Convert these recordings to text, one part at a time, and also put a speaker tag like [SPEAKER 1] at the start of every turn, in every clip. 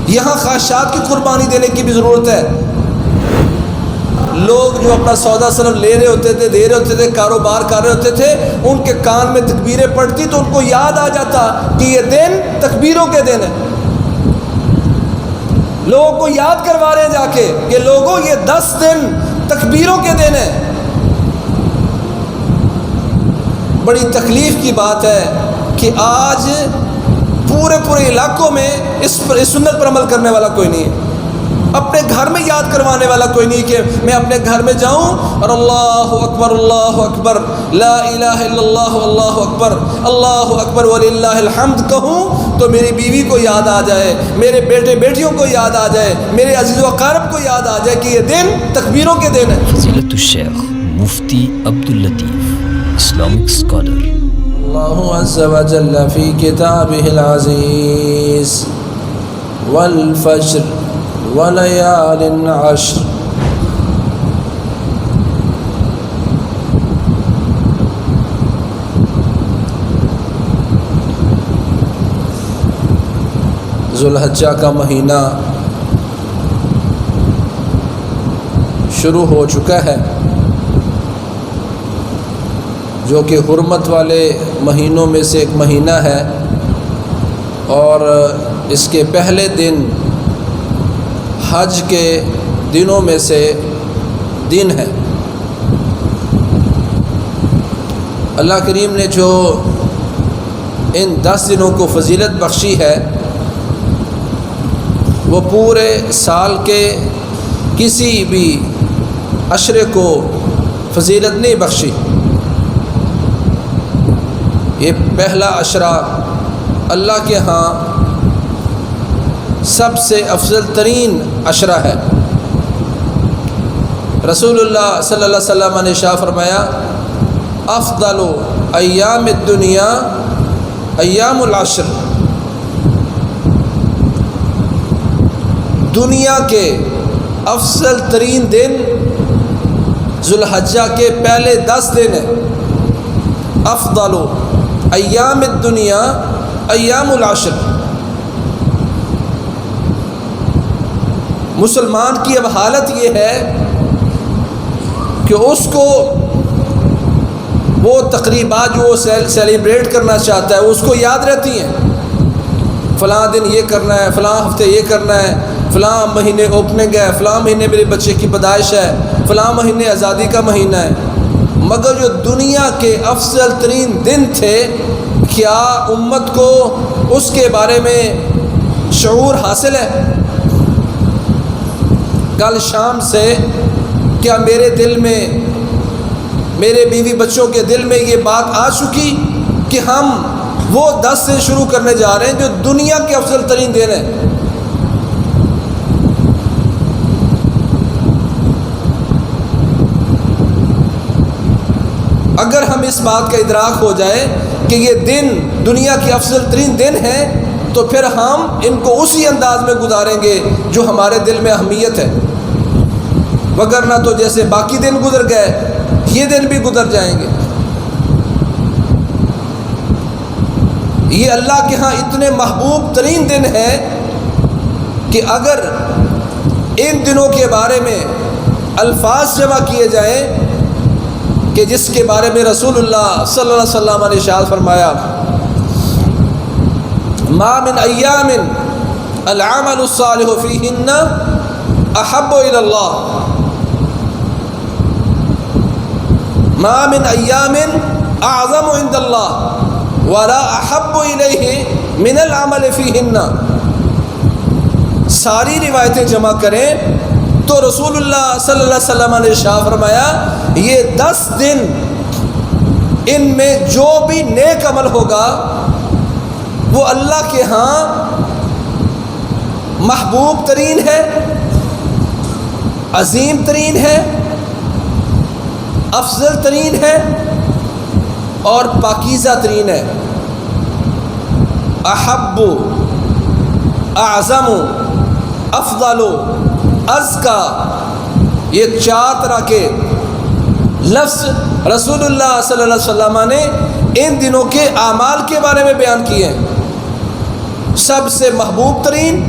[SPEAKER 1] یہاں خواہشات کی قربانی دینے کی بھی ضرورت ہے۔ لوگ جو اپنا سودا صرف لے رہے ہوتے تھے، دے رہے ہوتے تھے، کاروبار کر رہے ہوتے تھے، ان کے کان میں تکبیریں پڑتی تو ان کو یاد آ جاتا کہ یہ دن تکبیروں کے دن ہے۔ لوگوں کو یاد کروا رہے ہیں جا کے کہ لوگوں یہ 10 دن تکبیروں کے دن ہیں۔ بڑی تکلیف کی بات ہے کہ آج پورے علاقوں میں اس سنت پر عمل کرنے والا کوئی نہیں ہے، اپنے گھر میں یاد کروانے والا کوئی نہیں کہ میں اپنے گھر میں جاؤں اور اللہ اکبر لا الہ الا اللہ اکبر وللہ الحمد کہوں تو میری بیوی کو یاد آ جائے، میرے بیٹے بیٹیوں کو یاد آ جائے، میرے عزیز و اقارب کو یاد آ جائے کہ یہ دن تکبیروں کے دن ہے۔
[SPEAKER 2] فضیلت الشیخ مفتی عبداللطیف، اسلامک اسکالر۔
[SPEAKER 1] اللہ عز و جل فی کتابہ العزیز والفجر ولیال عشر ذو الحجہ کا مہینہ شروع ہو چکا ہے، جو کہ حرمت والے مہینوں میں سے ایک مہینہ ہے، اور اس کے پہلے دن حج کے دنوں میں سے دن ہے۔ اللہ کریم نے جو ان 10 دنوں کو فضیلت بخشی ہے وہ پورے سال کے کسی بھی عشرے کو فضیلت نہیں بخشی۔ یہ پہلا عشرہ اللہ کے ہاں سب سے افضل ترین عشرہ ہے۔ رسول اللہ صلی اللہ علیہ وسلم نے ارشاد فرمایا افضل ایام الدنیا ایام العشر، دنیا کے افضل ترین دن ذو الحجہ کے پہلے 10 دن ہیں۔ افضل ایام الدنیا ایام العشر۔ مسلمان کی اب حالت یہ ہے کہ اس کو وہ تقریبات جو وہ سیلیبریٹ کرنا چاہتا ہے اس کو یاد رہتی ہیں، فلاں دن یہ کرنا ہے، فلاں ہفتے یہ کرنا ہے، فلاں مہینے اوپننگ ہے، فلاں مہینے میرے بچے کی پیدائش ہے، فلاں مہینے آزادی کا مہینہ ہے۔ مگر جو دنیا کے افضل ترین دن تھے، کیا امت کو اس کے بارے میں شعور حاصل ہے؟ کل شام سے کیا میرے دل میں، میرے بیوی بچوں کے دل میں یہ بات آ چکی کہ ہم وہ 10 سے شروع کرنے جا رہے ہیں جو دنیا کے افضل ترین دن ہیں؟ اگر ہم اس بات کا ادراک ہو جائے کہ یہ دن دنیا کے افضل ترین دن ہیں تو پھر ہم ان کو اسی انداز میں گزاریں گے جو ہمارے دل میں اہمیت ہے، وگرنہ تو جیسے باقی دن گزر گئے یہ دن بھی گزر جائیں گے۔ یہ اللہ کے ہاں اتنے محبوب ترین دن ہے کہ اگر ان دنوں کے بارے میں الفاظ جمع کیے جائیں کہ جس کے بارے میں رسول اللہ صلی اللہ علیہ وسلم نے ارشاد فرمایا ما من ایام العمل الصالح فیہن احب الی اللہ، ما من ایام اعظم عند اللہ ولا احب الیہ من العمل فیہن۔ ساری روایتیں جمع کریں تو رسول اللہ صلی اللہ علیہ وسلم نے ارشاد فرمایا یہ 10 دن ان میں جو بھی نیک عمل ہوگا وہ اللہ کے ہاں محبوب ترین ہے، عظیم ترین ہے، افضل ترین ہے اور پاکیزہ ترین ہے۔ احب، اعظم، افضل، ازکا، یہ 4 طرح کے لفظ رسول اللہ صلی اللہ علیہ وسلم نے ان دنوں کے اعمال کے بارے میں بیان کیے ہیں۔ سب سے محبوب ترین،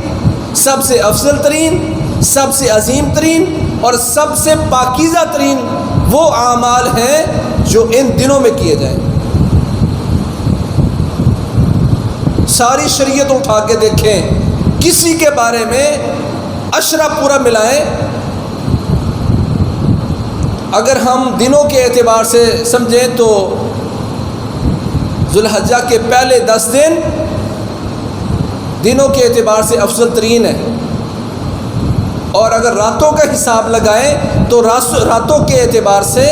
[SPEAKER 1] سب سے افضل ترین، سب سے عظیم ترین اور سب سے پاکیزہ ترین وہ اعمال ہیں جو ان دنوں میں کیے جائیں۔ ساری شریعت اٹھا کے دیکھیں، کسی کے بارے میں عشرہ پورا ملائیں، اگر ہم دنوں کے اعتبار سے سمجھیں تو ذو الحجہ کے پہلے 10 دن دنوں کے اعتبار سے افضل ترین ہے، اور اگر راتوں کا حساب لگائیں تو راتوں کے اعتبار سے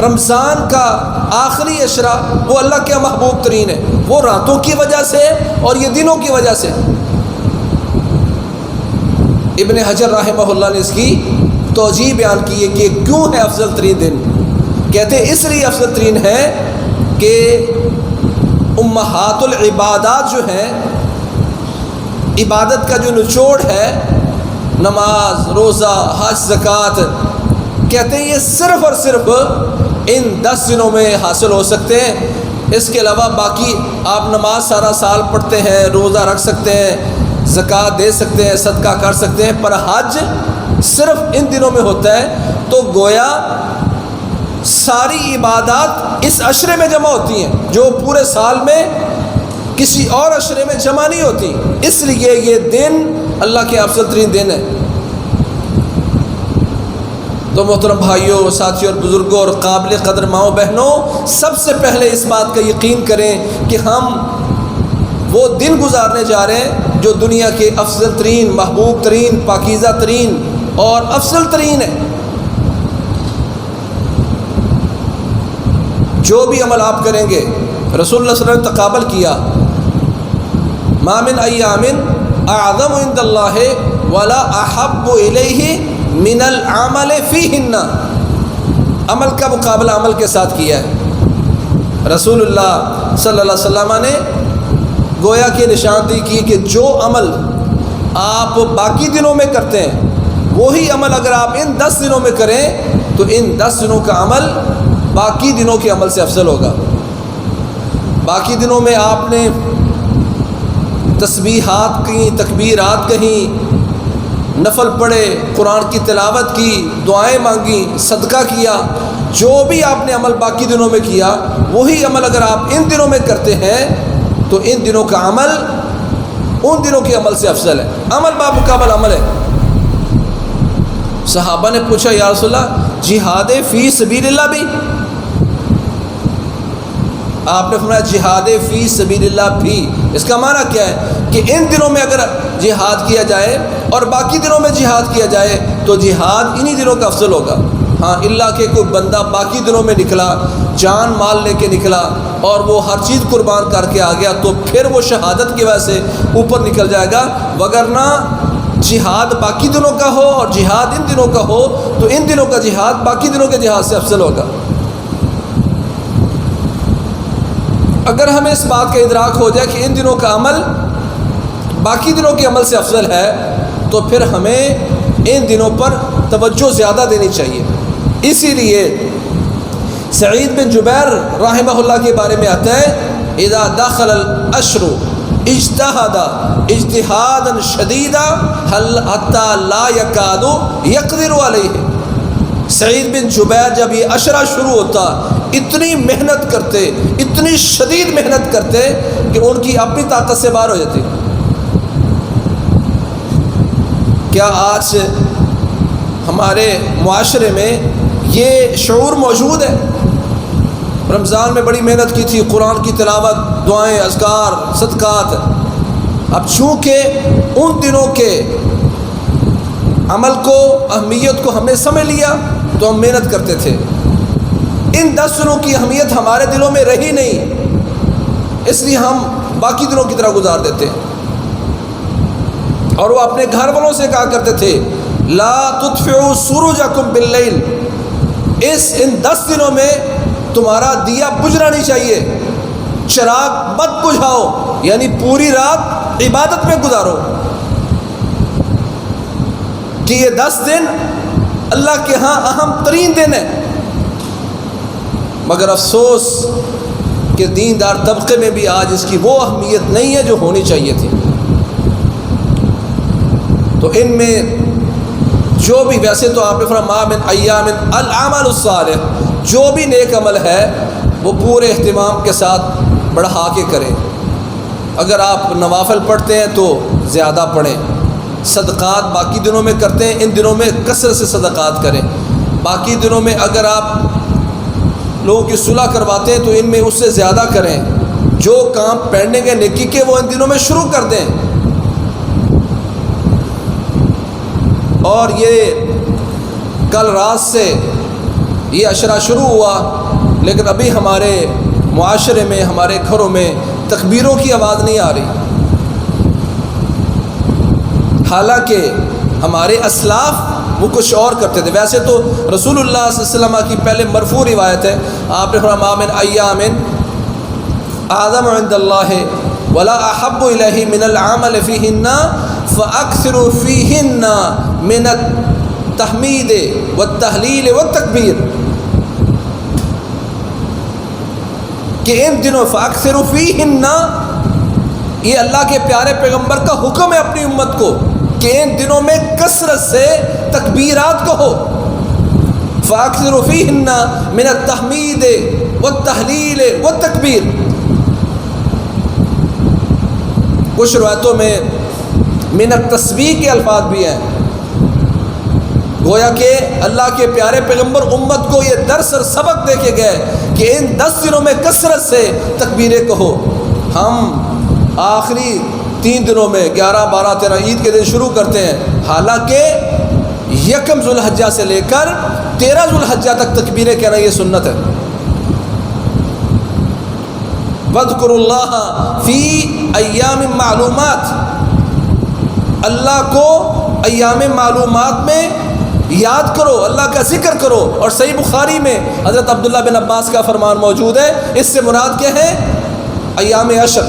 [SPEAKER 1] رمضان کا آخری عشرہ وہ اللہ کے محبوب ترین ہے، وہ راتوں کی وجہ سے اور یہ دنوں کی وجہ سے۔ ابن حجر رحمہ اللہ نے اس کی توجیہ بیان کی ہے کہ کیوں ہے افضل ترین دن۔ کہتے ہیں اس لیے افضل ترین ہے کہ امہات العبادات جو ہیں، عبادت کا جو نچوڑ ہے، نماز، روزہ، حج، زکوٰۃ، کہتے ہیں یہ صرف اور صرف ان 10 دنوں میں حاصل ہو سکتے ہیں۔ اس کے علاوہ باقی آپ نماز سارا سال پڑھتے ہیں، روزہ رکھ سکتے ہیں، زکوٰۃ دے سکتے ہیں، صدقہ کر سکتے ہیں، پر حج صرف ان دنوں میں ہوتا ہے۔ تو گویا ساری عبادات اس عشرے میں جمع ہوتی ہیں جو پورے سال میں کسی اور عشرے میں جمع نہیں ہوتی، اس لیے یہ دن اللہ کے افضل ترین دن ہے۔ تو محترم بھائیوں، ساتھیوں اور بزرگوں اور قابل قدر ماؤں بہنوں، سب سے پہلے اس بات کا یقین کریں کہ ہم وہ دن گزارنے جا رہے ہیں جو دنیا کے افضل ترین، محبوب ترین، پاکیزہ ترین اور افضل ترین ہے۔ جو بھی عمل آپ کریں گے، رسول اللہ صلی اللہ علیہ وسلم نے تقابل کیا، ما من ایام اعظم عند اللہ ولا احب الیہ من العمل فیہن، عمل کا مقابلہ عمل کے ساتھ کیا ہے۔ رسول اللہ صلی اللہ علیہ وسلم نے گویا کہ نشاندہی کی کہ جو عمل آپ باقی دنوں میں کرتے ہیں وہی عمل اگر آپ ان 10 دنوں میں کریں تو ان 10 دنوں کا عمل باقی دنوں کے عمل سے افضل ہوگا۔ باقی دنوں میں آپ نے تسبیحات کہیں، تکبیرات کہیں، نفل پڑھے، قرآن کی تلاوت کی، دعائیں مانگی، صدقہ کیا، جو بھی آپ نے عمل باقی دنوں میں کیا وہی عمل اگر آپ ان دنوں میں کرتے ہیں تو ان دنوں کا عمل ان دنوں کے عمل سے افضل ہے۔ عمل بامقابل عمل ہے۔ صحابہ نے پوچھا یا رسول اللہ جہاد فی سبیل اللہ بھی؟ آپ نے فرمایا جہاد فی سبیل اللہ بھی۔ اس کا معنی کیا ہے کہ ان دنوں میں اگر جہاد کیا جائے اور باقی دنوں میں جہاد کیا جائے تو جہاد انہی دنوں کا افضل ہوگا۔ ہاں اللہ کہ کوئی بندہ باقی دنوں میں نکلا، جان مال لے کے نکلا اور وہ ہر چیز قربان کر کے آ گیا تو پھر وہ شہادت کی وجہ سے اوپر نکل جائے گا، وگرنہ جہاد باقی دنوں کا ہو اور جہاد ان دنوں کا ہو تو ان دنوں کا جہاد باقی دنوں کے جہاد سے افضل ہوگا۔ اگر ہمیں اس بات کا ادراک ہو جائے کہ ان دنوں کا عمل باقی دنوں کے عمل سے افضل ہے تو پھر ہمیں ان دنوں پر توجہ زیادہ دینی چاہیے۔ اسی لیے سعید بن جبیر رحمہ اللہ کے بارے میں آتا ہے اذا دخل العشر اجتہد اجتہادا شدیدا حتی لا یکاد یقدر علیہ۔ سعید بن جبیر جب یہ عشرہ شروع ہوتا اتنی محنت کرتے، اتنی شدید محنت کرتے کہ ان کی اپنی طاقت سے باہر ہو جاتی۔ کیا آج ہمارے معاشرے میں یہ شعور موجود ہے؟ رمضان میں بڑی محنت کی تھی، قرآن کی تلاوت، دعائیں، اذکار، صدقات، اب چونکہ ان دنوں کے عمل کو، اہمیت کو ہم نے سمجھ لیا تو ہم محنت کرتے تھے۔ ان 10 دنوں کی اہمیت ہمارے دلوں میں رہی نہیں، اس لیے ہم باقی دنوں کی طرح گزار دیتے ہیں۔ اور وہ اپنے گھر والوں سے کہا کرتے تھے لا تطفئوا سروجکم باللیل، ان 10 دنوں میں تمہارا دیا بجھنا نہیں چاہیے، چراغ مت بجھاؤ، یعنی پوری رات عبادت میں گزارو، کہ یہ 10 دن اللہ کے ہاں اہم ترین دن ہے۔ مگر افسوس کہ دیندار طبقے میں بھی آج اس کی وہ اہمیت نہیں ہے جو ہونی چاہیے تھی۔ تو ان میں جو بھی، ویسے تو آپ نے فرمایا ما من ایام العمل الصالح، جو بھی نیک عمل ہے وہ پورے اہتمام کے ساتھ بڑھا کے کریں. اگر آپ نوافل پڑھتے ہیں تو زیادہ پڑھیں، صدقات باقی دنوں میں کرتے ہیں ان دنوں میں کثرت سے صدقات کریں. باقی دنوں میں اگر آپ لوگوں کی صلح کرواتے ہیں تو ان میں اس سے زیادہ کریں. جو کام پینڈنگ ہے نیکی کے وہ ان دنوں میں شروع کر دیں. اور یہ کل رات سے یہ عشرہ شروع ہوا، لیکن ابھی ہمارے معاشرے میں، ہمارے گھروں میں تکبیروں کی آواز نہیں آ رہی، حالانکہ ہمارے اسلاف وہ کچھ اور کرتے تھے. ویسے تو رسول اللہ صلی اللہ علیہ وسلم کی پہلے مرفوع روایت ہے، آپ نے فرمایا من ایام اعظم عند اللہ ولا احب الیہ من العمل فیہن فاکثروا فیہن من التحمید والتہلیل والتکبیر، کہ ان دنوں فاکثروا فیہن، یہ اللہ کے پیارے پیغمبر کا حکم ہے اپنی امت کو کہ ان دنوں میں کثرت سے تکبیرات کہو. فاکثروا فیہن من التحمید والتہلیل والتکبیر. کچھ روایتوں میں من التسبیح کے الفاظ بھی ہیں. گویا کہ اللہ کے پیارے پیغمبر امت کو یہ درس اور سبق دے کے گئے کہ ان 10 دنوں میں کثرت سے تکبیریں کہو. ہم آخری 3 دنوں میں 11، 12، 13 عید کے دن شروع کرتے ہیں، حالانکہ 1 ذو الحجہ سے لے کر 13 ذو الحجہ تک تکبیریں کہنا یہ سنت ہے. وَاذْكُرُوا اللَّهَ فِي ایام معلومات، اللہ کو ایام معلومات میں یاد کرو، اللہ کا ذکر کرو. اور صحیح بخاری میں حضرت عبداللہ بن عباس کا فرمان موجود ہے. اس سے مراد کیا ہے؟ ایام عشر،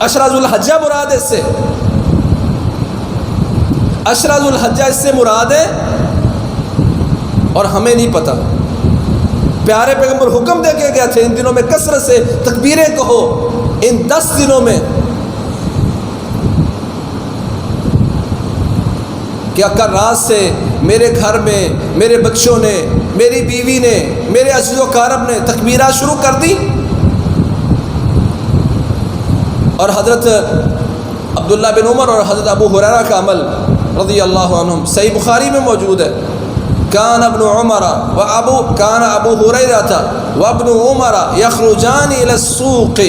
[SPEAKER 1] عشرہ ذو الحجہ مراد ہے. اس سے عشرہ ذو الحجہ اس سے مراد ہے، اور ہمیں نہیں پتہ. پیارے پیغمبر حکم دے کے گئے تھے ان دنوں میں کثرت سے تکبیریں کہو. ان 10 دنوں میں کیا کل رات سے میرے گھر میں میرے بچوں نے، میری بیوی نے، میرے عزیز و اقارب نے تکبیرات شروع کر دی؟ اور حضرت عبداللہ بن عمر اور حضرت ابو ہریرہ کا عمل رضی اللہ عنہم صحیح بخاری میں موجود ہے. کان ابن عمر کان ابو ہریرہ وابن عمر یخرجان الی السوق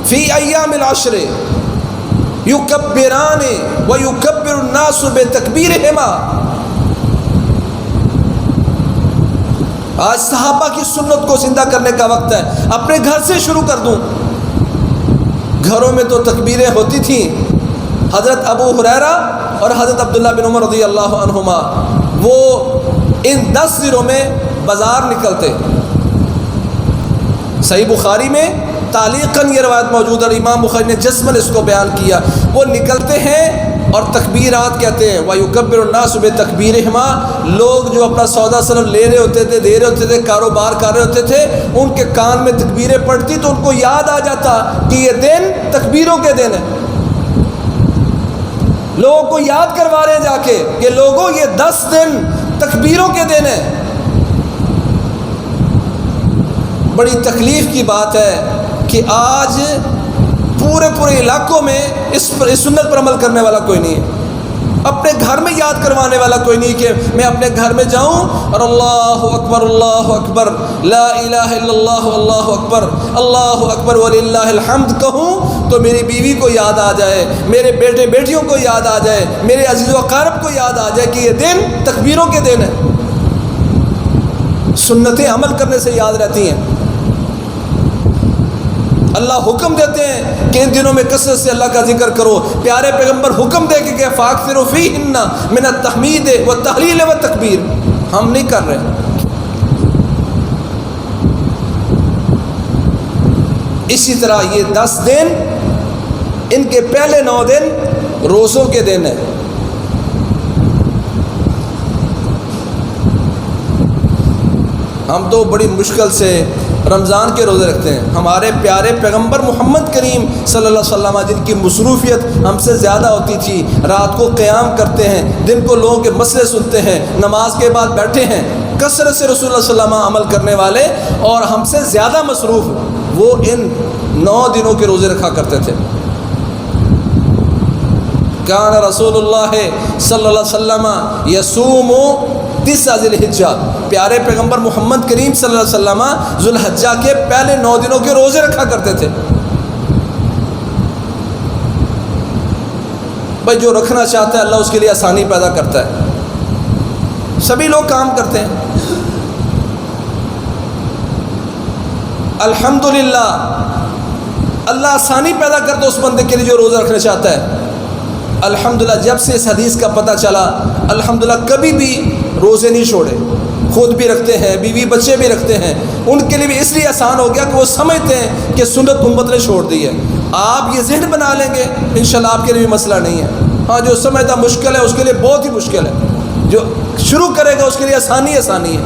[SPEAKER 1] فی ایام العشر یکبران ویکبر الناس بتکبیرہما. آج صحابہ کی سنت کو زندہ کرنے کا وقت ہے. اپنے گھر سے شروع کر دوں. گھروں میں تو تکبیریں ہوتی تھیں. حضرت ابو ہریرہ اور حضرت عبداللہ بن عمر رضی اللہ عنہما وہ ان 10 دنوں میں بازار نکلتے. صحیح بخاری میں تعلیقاً یہ روایت موجود ہے، اور امام بخاری نے جزماً اس کو بیان کیا. وہ نکلتے ہیں اور تکبیرات کہتے ہیں. وَيُكَبِّرُ النَّاسُ بِتَكْبِيرِهِمَا. لوگ جو اپنا سودا صرف لے رہے ہوتے تھے، دے رہے ہوتے تھے، کاروبار کر رہے ہوتے تھے، ان کے کان میں تکبیریں پڑتی تو ان کو یاد آ جاتا کہ یہ دن تکبیروں کے دن ہے. لوگوں کو یاد کروا رہے ہیں جا کے کہ لوگوں یہ 10 دن تکبیروں کے دن ہیں. بڑی تکلیف کی بات ہے کہ آج پورے علاقوں میں اس سنت پر عمل کرنے والا کوئی نہیں ہے. اپنے گھر میں یاد کروانے والا کوئی نہیں کہ میں اپنے گھر میں جاؤں اور اللہ اکبر لا الہ الا اللہ اللہ اکبر وللہ الحمد کہوں تو میری بیوی کو یاد آ جائے، میرے بیٹے بیٹیوں کو یاد آ جائے، میرے عزیز و اقارب کو یاد آ جائے کہ یہ دن تکبیروں کے دن ہے. سنتیں عمل کرنے سے یاد رہتی ہیں. اللہ حکم دیتے ہیں کہ ان دنوں میں کثرت سے اللہ کا ذکر کرو. پیارے پیغمبر حکم دے کے کہ فاکثروا فیہن من التحمید والتہلیل والتکبیر. ہم نہیں کر رہے. اسی طرح یہ 10 دن، ان کے پہلے 9 دن روزوں کے دن ہیں. ہم تو بڑی مشکل سے رمضان کے روزے رکھتے ہیں. ہمارے پیارے پیغمبر محمد کریم صلی اللہ علیہ وسلم جن کی مصروفیت ہم سے زیادہ ہوتی تھی، رات کو قیام کرتے ہیں، دن کو لوگوں کے مسئلے سنتے ہیں، نماز کے بعد بیٹھے ہیں، کثرت سے رسول اللہ صلی اللہ علیہ وسلم عمل کرنے والے اور ہم سے زیادہ مصروف، وہ ان 9 دنوں کے روزے رکھا کرتے تھے. کان رسول اللہ صلی اللہ علیہ وسلم یصوم 9 ذی الحجہ، پیارے پیغمبر محمد کریم صلی اللہ علیہ وسلم ذو الحجہ کے پہلے 9 دنوں کے روزے رکھا کرتے تھے. بھائی جو رکھنا چاہتا ہے اللہ اس کے لیے آسانی پیدا کرتا ہے. سبھی لوگ کام کرتے ہیں. الحمدللہ اللہ آسانی پیدا کرتا ہے اس بندے کے لیے جو روزہ رکھنا چاہتا ہے. الحمدللہ جب سے اس حدیث کا پتہ چلا الحمدللہ کبھی بھی روزے نہیں چھوڑے. خود بھی رکھتے ہیں، بیوی بچے بھی رکھتے ہیں. ان کے لیے بھی اس لیے آسان ہو گیا کہ وہ سمجھتے ہیں کہ سنت امت نے چھوڑ دی ہے. آپ یہ ذہن بنا لیں گے انشاءاللہ آپ کے لیے بھی مسئلہ نہیں ہے. ہاں جو سمجھتا مشکل ہے اس کے لیے بہت ہی مشکل ہے، جو شروع کرے گا اس کے لیے آسانی ہے.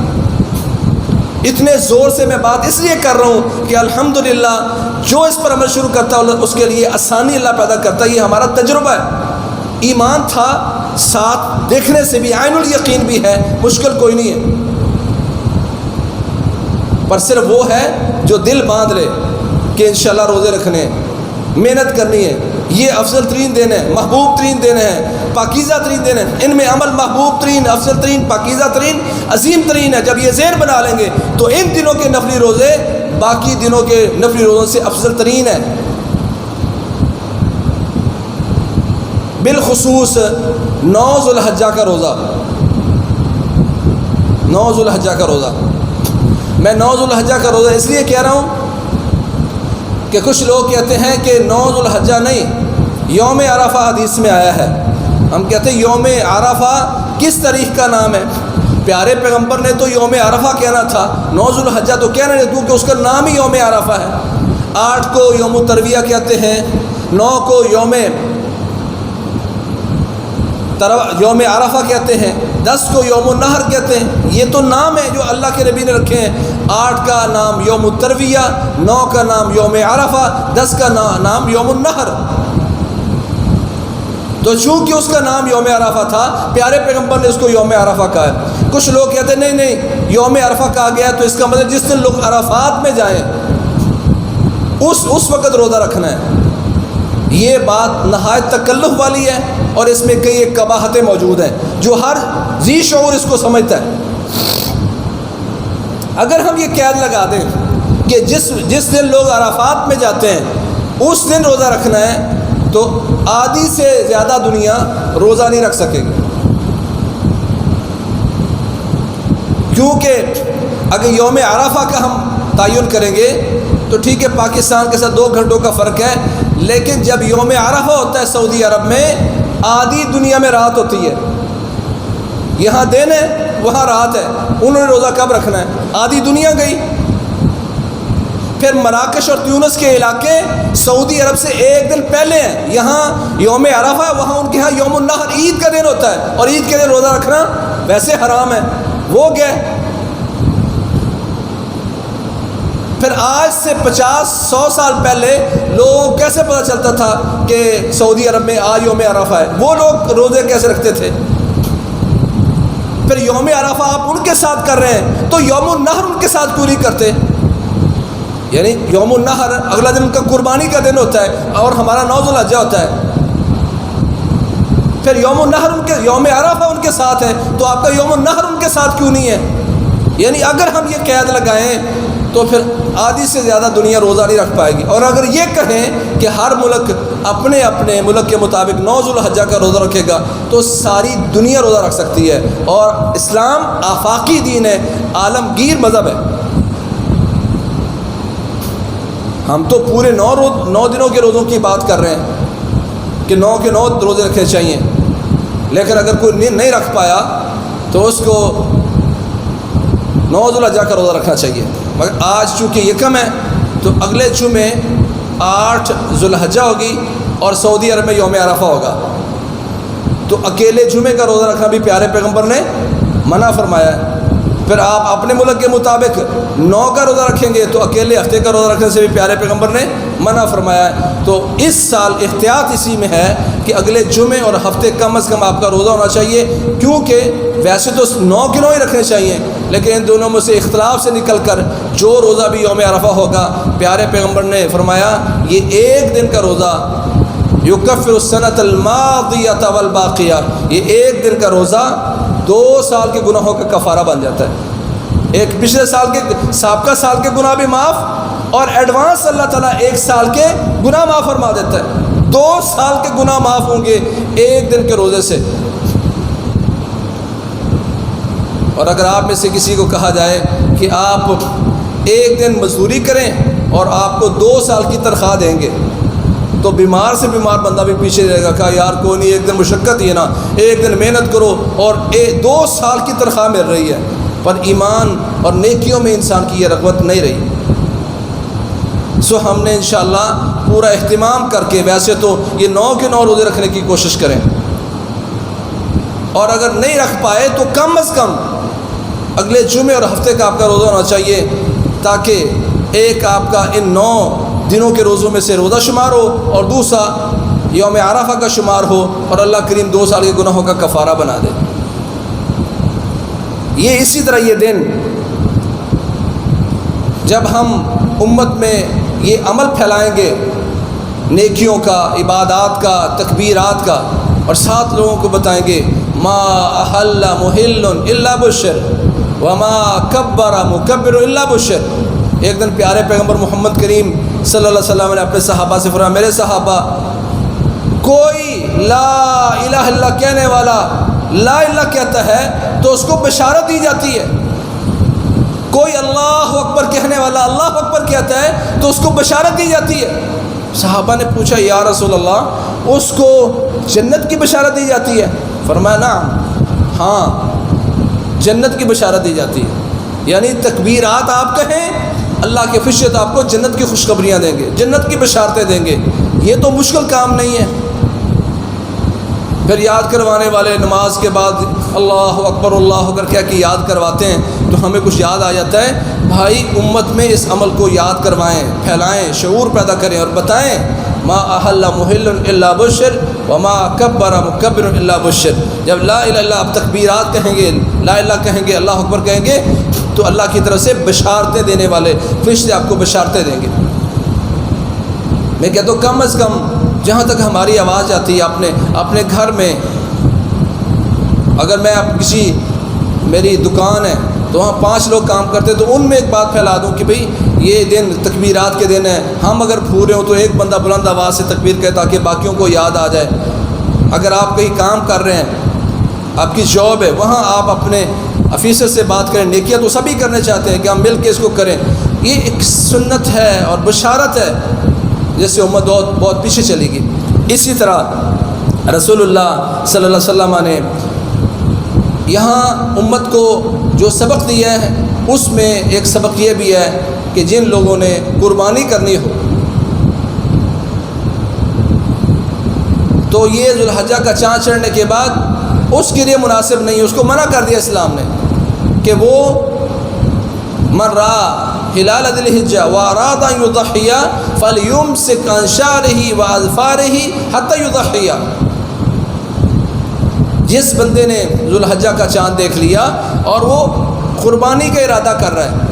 [SPEAKER 1] اتنے زور سے میں بات اس لیے کر رہا ہوں کہ الحمدللہ جو اس پر عمل شروع کرتا ہے اس کے لیے آسانی اللہ پیدا کرتا ہے. یہ ہمارا تجربہ ہے. ایمان تھا، ساتھ دیکھنے سے بھی عین الیقین بھی ہے، مشکل کوئی نہیں ہے. پر صرف وہ ہے جو دل باندھ لے کہ انشاءاللہ روزے رکھنے، محنت کرنی ہے. یہ افضل ترین دن ہے، محبوب ترین دن ہے، پاکیزہ ترین دن ہے. ان میں عمل محبوب ترین، افضل ترین، پاکیزہ ترین، عظیم ترین ہے. جب یہ ذہن بنا لیں گے تو ان دنوں کے نفلی روزے باقی دنوں کے نفلی روزوں سے افضل ترین ہے. بالخصوص 9 ذو الحجہ کا روزہ، 9 ذو الحجہ کا روزہ. میں 9 ذو الحجہ کا روزہ اس لیے کہہ رہا ہوں کہ کچھ لوگ کہتے ہیں کہ 9 ذو الحجہ نہیں، یوم عرفہ حدیث میں آیا ہے. ہم کہتے ہیں یوم عرفہ کس تاریخ کا نام ہے؟ پیارے پیغمبر نے تو یوم عرفہ کہنا تھا، 9 ذو الحجہ تو کہنا نہیں کیونکہ اس کا نام ہی یوم عرفہ ہے. 8 کو یوم ترویہ کہتے ہیں، 9 کو یوم عرفہ کہتے ہیں، 10 کو یوم النحر کہتے ہیں. یہ تو نام ہے جو اللہ کے نبی نے رکھے ہیں. 8 کا نام یوم الترویہ، 9 کا نام یوم عرفہ، 10 کا نام یوم النحر. تو چونکہ اس کا نام یوم عرفہ تھا پیارے پیغمبر نے اس کو یوم عرفہ کہا ہے. کچھ لوگ کہتے ہیں نہیں یوم عرفہ کہا گیا تو اس کا مطلب جس دن لوگ عرفات میں جائیں اس وقت روزہ رکھنا ہے. یہ بات نہایت تکلف والی ہے اور اس میں کئی ایک قباحتیں موجود ہیں جو ہر ذی شعور اس کو سمجھتا ہے. اگر ہم یہ قید لگا دیں کہ جس دن لوگ عرفات میں جاتے ہیں اس دن روزہ رکھنا ہے تو آدھی سے زیادہ دنیا روزہ نہیں رکھ سکے گی. کیونکہ اگر یوم عرفہ کا ہم تعین کریں گے تو ٹھیک ہے پاکستان کے ساتھ 2 گھنٹوں کا فرق ہے، لیکن جب یوم عرفہ ہوتا ہے سعودی عرب میں آدھی دنیا میں رات ہوتی ہے. یہاں دن ہے وہاں رات ہے. انہوں نے روزہ کب رکھنا ہے؟ آدھی دنیا گئی. پھر مراکش اور تیونس کے علاقے سعودی عرب سے 1 دن پہلے ہیں. یہاں یوم عرفہ ہے، وہاں ان کے ہاں یوم النحر عید کا دن ہوتا ہے اور عید کے دن روزہ رکھنا ویسے حرام ہے. وہ گئے. پھر آج سے 50-100 سال پہلے لوگوں کو کیسے پتہ چلتا تھا کہ سعودی عرب میں آج یوم عرفہ ہے؟ وہ لوگ روزے کیسے رکھتے تھے؟ پھر یوم عرفہ آپ ان کے ساتھ کر رہے ہیں تو یوم النحر ان کے ساتھ کیوں نہیں کرتے؟ یعنی یوم النحر اگلا دن ان کا قربانی کا دن ہوتا ہے اور ہمارا 9 ذو الحجہ ہوتا ہے. پھر یوم النحر یوم عرفہ ان کے ساتھ ہے تو آپ کا یوم النحر ان کے ساتھ کیوں نہیں ہے؟ یعنی اگر ہم یہ قید لگائیں تو پھر آدھی سے زیادہ دنیا روزہ نہیں رکھ پائے گی. اور اگر یہ کہیں کہ ہر ملک اپنے اپنے ملک کے مطابق 9 ذو الحجہ کا روزہ رکھے گا تو ساری دنیا روزہ رکھ سکتی ہے. اور اسلام آفاقی دین ہے، عالمگیر مذہب ہے. ہم تو پورے 9 دنوں کے روزوں کی بات کر رہے ہیں کہ 9 کے 9 روزے رکھنے چاہیے. لیکن اگر کوئی نہیں رکھ پایا تو اس کو 9 ذو الحجہ کا روزہ رکھنا چاہیے. مگر آج چونکہ یکم ہے تو اگلے جمعے 8 ذو الحجہ ہوگی اور سعودی عرب میں یوم عرفہ ہوگا. تو اکیلے جمعے کا روزہ رکھنا بھی پیارے پیغمبر نے منع فرمایا ہے. پھر آپ اپنے ملک کے مطابق 9 کا روزہ رکھیں گے تو اکیلے ہفتے کا روزہ رکھنے سے بھی پیارے پیغمبر نے منع فرمایا ہے۔ تو اس سال احتیاط اسی میں ہے کہ اگلے جمعے اور ہفتے کم از کم آپ کا روزہ ہونا چاہیے، کیونکہ ویسے تو 9 کے 9 ہی رکھنے چاہیے، لیکن ان دونوں میں سے اختلاف سے نکل کر جو روزہ بھی یوم عرفہ ہوگا، پیارے پیغمبر نے فرمایا یہ ایک دن کا روزہ یکفر السنۃ الماضیۃ والباقیہ، یہ ایک دن کا روزہ 2 سال کے گناہوں کا کفارہ بن جاتا ہے۔ ایک پچھلے سال کے سابقہ سال کے گناہ بھی معاف، اور ایڈوانس اللہ تعالیٰ 1 سال کے گناہ معاف فرما دیتا ہے۔ 2 سال کے گناہ معاف ہوں گے ایک دن کے روزے سے۔ اور اگر آپ میں سے کسی کو کہا جائے کہ آپ ایک دن مزدوری کریں اور آپ کو 2 سال کی تنخواہ دیں گے، تو بیمار سے بیمار بندہ بھی پیچھے رہے گا، کہا یار کوئی نہیں، ایک دن مشقت ہی ہے نا، ایک دن محنت کرو، اور 2 سال کی تنخواہ مل رہی ہے۔ پر ایمان اور نیکیوں میں انسان کی یہ رغبت نہیں رہی۔ سو ہم نے انشاءاللہ پورا اہتمام کر کے، ویسے تو یہ 9 کے 9 روزے رکھنے کی کوشش کریں، اور اگر نہیں رکھ پائے تو کم از کم اگلے جمعے اور ہفتے کا آپ کا روزہ ہونا چاہیے، تاکہ ایک آپ کا ان 9 دنوں کے روزوں میں سے روزہ شمار ہو، اور دوسرا یوم عرفہ کا شمار ہو، اور اللہ کریم 2 سال کے گناہوں کا کفارہ بنا دے۔ یہ اسی طرح یہ دن جب ہم امت میں یہ عمل پھیلائیں گے نیکیوں کا، عبادات کا، تکبیرات کا، اور 7 لوگوں کو بتائیں گے ما احل محل الا بشر وما کبر مکبر الا بشر۔ ایک دن پیارے پیغمبر محمد کریم صلی اللہ علیہ وسلم نے اپنے صحابہ سے فرمایا، میرے صحابہ، کوئی لا الہ الا اللہ کہنے والا لا الہ کہتا ہے تو اس کو بشارت دی جاتی ہے، کوئی اللہ اکبر کہنے والا اللہ اکبر کہتا ہے تو اس کو بشارت دی جاتی ہے۔ صحابہ نے پوچھا یا رسول اللہ، اس کو جنت کی بشارت دی جاتی ہے؟ فرمایا نعم، ہاں جنت کی بشارت دی جاتی ہے، یعنی تکبیرات آپ کہیں، اللہ کے فرشتے آپ کو جنت کی خوشخبریاں دیں گے، جنت کی بشارتیں دیں گے۔ یہ تو مشکل کام نہیں ہے۔ پھر یاد کروانے والے نماز کے بعد اللہ اکبر کیا کہ یاد کرواتے ہیں تو ہمیں کچھ یاد آ جاتا ہے۔ بھائی امت میں اس عمل کو یاد کروائیں، پھیلائیں، شعور پیدا کریں، اور بتائیں ما احل محل الا بشر وما کبر مکبر الا بشر۔ جب لا الہ الا اللہ آپ تکبیرات کہیں گے، لا الہ کہیں گے، اللہ اکبر کہیں گے، تو اللہ کی طرف سے بشارتیں دینے والے فرشتے آپ کو بشارتیں دیں گے۔ میں کہتا ہوں کم از کم جہاں تک ہماری آواز آتی ہے اپنے گھر میں، اگر میں کسی میری دکان ہے تو وہاں 5 لوگ کام کرتے تو ان میں ایک بات پھیلا دوں کہ بھئی یہ دن تکبیرات کے دن ہے، ہم اگر پورے ہوں تو ایک بندہ بلند آواز سے تکبیر کرے تاکہ باقیوں کو یاد آ جائے۔ اگر آپ کہیں کام کر رہے ہیں، آپ کی جاب ہے، وہاں آپ اپنے آفیسر سے بات کریں، نیکیاں تو سبھی کرنے چاہتے ہیں کہ ہم مل کے اس کو کریں، یہ ایک سنت ہے اور بشارت ہے جس سے امت بہت پیچھے چلے گی۔ اسی طرح رسول اللہ صلی اللہ علیہ وسلم نے یہاں امت کو جو سبق دیا ہے اس میں ایک سبق یہ بھی ہے کہ جن لوگوں نے قربانی کرنی ہو تو یہ ذوالحجہ کا چاند چڑھنے کے بعد اس کے لیے مناسب نہیں ہے، اس کو منع کر دیا اسلام نے کہ وہ من رأى ہلال ذی الحجہ واراد ان یضحی فلیمسک عن شعرہ واظفارہ حتی یضحی۔ جس بندے نے ذوالحجہ کا چاند دیکھ لیا اور وہ قربانی کا ارادہ کر رہا ہے،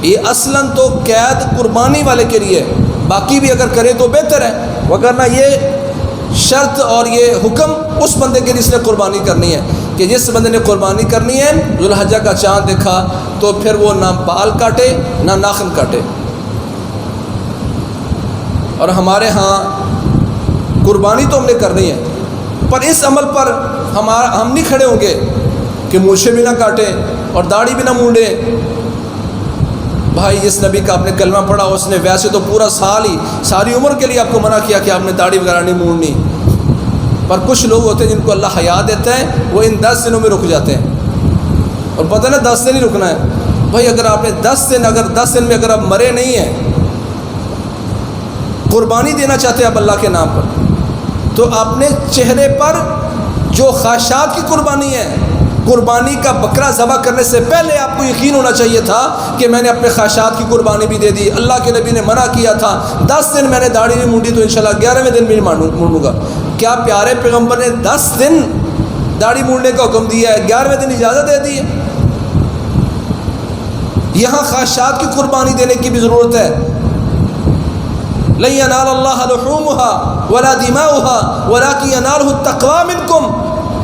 [SPEAKER 1] یہ اصلاً تو قید قربانی والے کے لیے، باقی بھی اگر کرے تو بہتر ہے، وگرنہ یہ شرط اور یہ حکم اس بندے کے لیے جس نے قربانی کرنی ہے کہ جس بندے نے قربانی کرنی ہے ذوالحجہ کا چاند دیکھا تو پھر وہ نہ بال کاٹے نہ ناخن کاٹے۔ اور ہمارے ہاں قربانی تو ہم نے کرنی ہے، پر اس عمل پر ہم نہیں کھڑے ہوں گے کہ مونچھیں بھی نہ کاٹیں اور داڑھی بھی نہ مونڈے۔ بھائی جس نبی کا آپ نے کلمہ پڑھا اس نے ویسے تو پورا سال ہی ساری عمر کے لیے آپ کو منع کیا کہ آپ نے داڑھی وغیرہ نہیں مونڈنی، پر کچھ لوگ ہوتے ہیں جن کو اللہ حیا دیتا ہے، وہ ان 10 دنوں میں رک جاتے ہیں، اور پتہ نا 10 دن ہی رکنا ہے۔ بھائی اگر آپ نے 10 دن میں اگر آپ مرے نہیں ہیں، قربانی دینا چاہتے ہیں آپ اللہ کے نام پر، تو اپنے چہرے پر جو خواہشات کی قربانی ہے قربانی کا بکرا ذبح کرنے سے پہلے آپ کو یقین ہونا چاہیے تھا کہ میں نے اپنے خواہشات کی قربانی بھی دے دی. اللہ کے نبی نے منع کیا تھا 10 دن میں نے داڑھی نہیں مونڈی تو انشاءاللہ 11ویں دن بھی مونڈوں گا. کیا پیارے پیغمبر نے 10 دن داڑھی مونڈنے کا حکم دیا ہے, 11ویں دن اجازت دے دی ہے؟ یہاں خواہشات کی قربانی دینے کی بھی ضرورت ہے. لن ینال اللہ لحومها ولا دماؤها ولکن ینالہ التقوی منکم.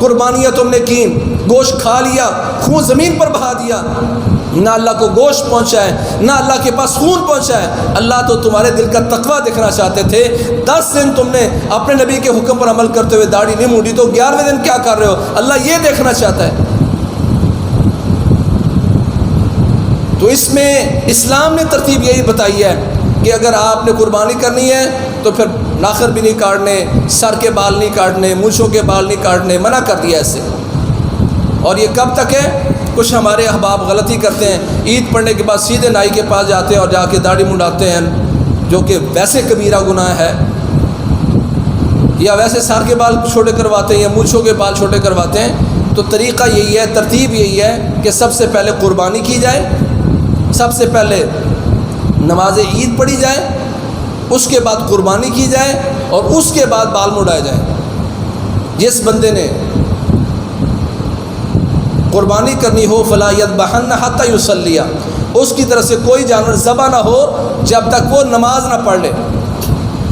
[SPEAKER 1] قربانیاں تم نے کی, گوشت کھا لیا, خون زمین پر بہا دیا, نہ اللہ کو گوشت پہنچا ہے نہ اللہ کے پاس خون پہنچا ہے. اللہ تو تمہارے دل کا تقوی دیکھنا چاہتے تھے. 10 دن تم نے اپنے نبی کے حکم پر عمل کرتے ہوئے داڑھی نہیں مونڈی تو 11ویں دن کیا کر رہے ہو؟ اللہ یہ دیکھنا چاہتا ہے. تو اس میں اسلام نے ترتیب یہی بتائی ہے کہ اگر آپ نے قربانی کرنی ہے تو پھر ناخر بھی نہیں کاٹنے, سر کے بال نہیں کاٹنے, مونچھوں کے بال نہیں کاٹنے, منع کر دیا ایسے. اور یہ کب تک ہے؟ کچھ ہمارے احباب غلطی کرتے ہیں, عید پڑھنے کے بعد سیدھے نائی کے پاس جاتے ہیں اور جا کے داڑھی منڈاتے ہیں, جو کہ ویسے کبیرہ گناہ ہے. یا ویسے سر کے بال چھوٹے کرواتے ہیں یا مونچھوں کے بال چھوٹے کرواتے ہیں. تو طریقہ یہی ہے, ترتیب یہی ہے کہ سب سے پہلے قربانی کی جائے, سب سے پہلے نماز عید پڑھی جائے, اس کے بعد قربانی کی جائے اور اس کے بعد بال منڈائے جائیں. جس بندے نے قربانی کرنی ہو فلا یذبحن حتی یصلی, اس کی طرف سے کوئی جانور ذبح نہ ہو جب تک وہ نماز نہ پڑھ لے.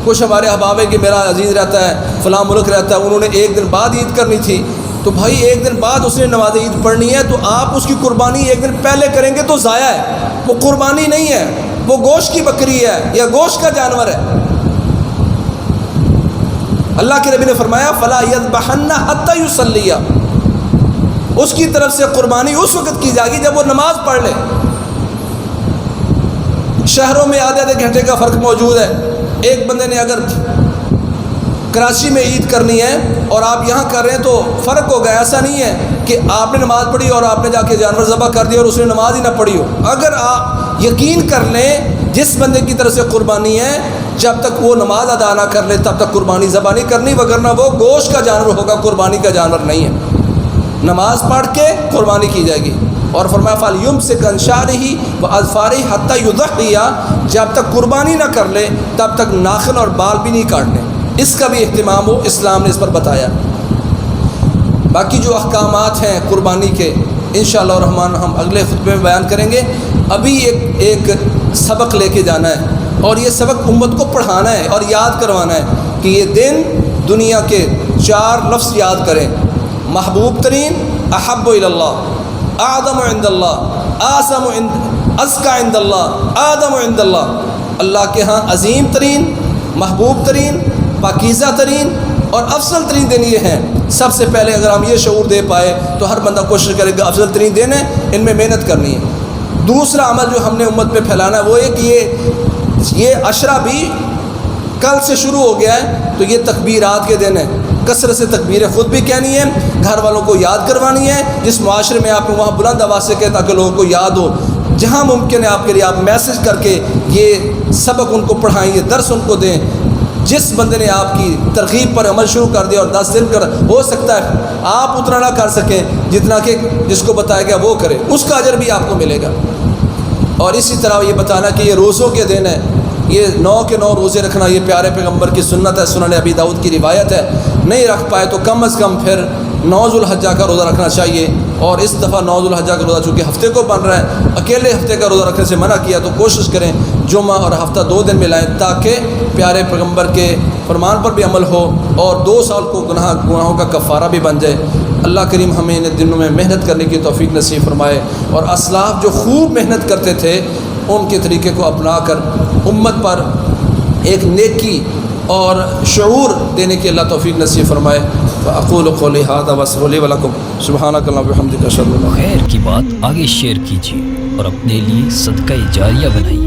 [SPEAKER 1] کچھ ہمارے احباب ہے کہ میرا عزیز رہتا ہے, فلاں ملک رہتا ہے, انہوں نے 1 دن بعد عید کرنی تھی. تو بھائی 1 دن بعد اس نے نماز عید پڑھنی ہے تو آپ اس کی قربانی 1 دن پہلے کریں گے تو ضائع ہے. وہ قربانی نہیں ہے, وہ گوشت کی بکری ہے یا گوشت کا جانور ہے. اللہ کے نبی نے فرمایا فلا یذبحن حتی یصلی, اس کی طرف سے قربانی اس وقت کی جائے گی جب وہ نماز پڑھ لے. شہروں میں آدھے گھنٹے کا فرق موجود ہے. ایک بندے نے اگر کراچی میں عید کرنی ہے اور آپ یہاں کر رہے ہیں تو فرق ہوگا. ایسا نہیں ہے کہ آپ نے نماز پڑھی اور آپ نے جا کے جانور ذبح کر دیا اور اس نے نماز ہی نہ پڑھی ہو. اگر آپ یقین کر لیں جس بندے کی طرف سے قربانی ہے جب تک وہ نماز ادا نہ کر لے تب تک قربانی ذبح نہیں کرنی, وگرنہ وہ گوشت کا جانور ہوگا, قربانی کا جانور نہیں ہے. نماز پڑھ کے قربانی کی جائے گی. اور فرمایا فَلْيُمْسِكْ عَنْ شَعْرِهِ وَأَظْفَارِهِ حَتَّى يُضَحِّيَ, جب تک قربانی نہ کر لے تب تک ناخن اور بال بھی نہیں کاٹنے. اس کا بھی اہتمام ہو, اسلام نے اس پر بتایا. باقی جو احکامات ہیں قربانی کے انشاءاللہ الرحمن ہم اگلے خطبے میں بیان کریں گے. ابھی ایک سبق لے کے جانا ہے اور یہ سبق امت کو پڑھانا ہے اور یاد کروانا ہے کہ یہ دن دنیا کے 4 لفظ یاد کریں. محبوب ترین, احب الی اللہ, اعظم عند اللہ, ازکا عند اللہ, آدم عند اللہ. اللہ کے ہاں عظیم ترین, محبوب ترین, پاکیزہ ترین اور افضل ترین دن یہ ہیں. سب سے پہلے اگر ہم یہ شعور دے پائے تو ہر بندہ کوشش کرے گا افضل ترین دن ہے, ان میں محنت کرنی ہے. دوسرا عمل جو ہم نے امت پہ پھیلانا ہے وہ ہے کہ یہ عشرہ بھی کل سے شروع ہو گیا ہے تو یہ تکبیرات کے دن ہیں. کثرت سے تکبیریں خود بھی کہنی ہے, گھر والوں کو یاد کروانی ہے. جس معاشرے میں آپ وہاں بلند آواز سے کہیں تاکہ لوگوں کو یاد ہو. جہاں ممکن ہے آپ کے لیے آپ میسج کر کے یہ سبق ان کو پڑھائیں, یہ درس ان کو دیں. جس بندے نے آپ کی ترغیب پر عمل شروع کر دیا اور 10 دن کر, ہو سکتا ہے آپ اتنا نہ کر سکیں جتنا کہ جس کو بتایا گیا وہ کرے, اس کا اجر بھی آپ کو ملے گا. اور اسی طرح یہ بتانا کہ یہ روزوں کے دن ہے, یہ 9 کے 9 روزے رکھنا یہ پیارے پیغمبر کی سنت ہے, سنن ابی داؤد کی روایت ہے. نہیں رکھ پائے تو کم از کم پھر 9 ذو الحجہ کا روزہ رکھنا چاہیے. اور اس دفعہ 9 ذو الحجہ کا روزہ چونکہ ہفتے کو بن رہا ہے, اکیلے ہفتے کا روزہ رکھنے سے منع کیا, تو کوشش کریں جمعہ اور ہفتہ 2 دن میں لائیں تاکہ پیارے پیغمبر کے فرمان پر بھی عمل ہو اور 2 سال کو گناہوں کا کفارہ بھی بن جائے. اللہ کریم ہمیں ان دنوں میں محنت کرنے کی توفیق نصیب فرمائے اور اسلاف جو خوب محنت کرتے تھے ان کے طریقے کو اپنا کر امت پر ایک نیکی اور شعور دینے کی اللہ توفیق نصیب فرمائے. فاقول قولی ھذا واستغفر لی ولکم سبحانک اللہم وبحمدک اشہد ان لا الہ الا انت.
[SPEAKER 2] خیر کی بات آگے شیئر کیجیے اور اپنے لیے صدقہ جاریہ بنائیے.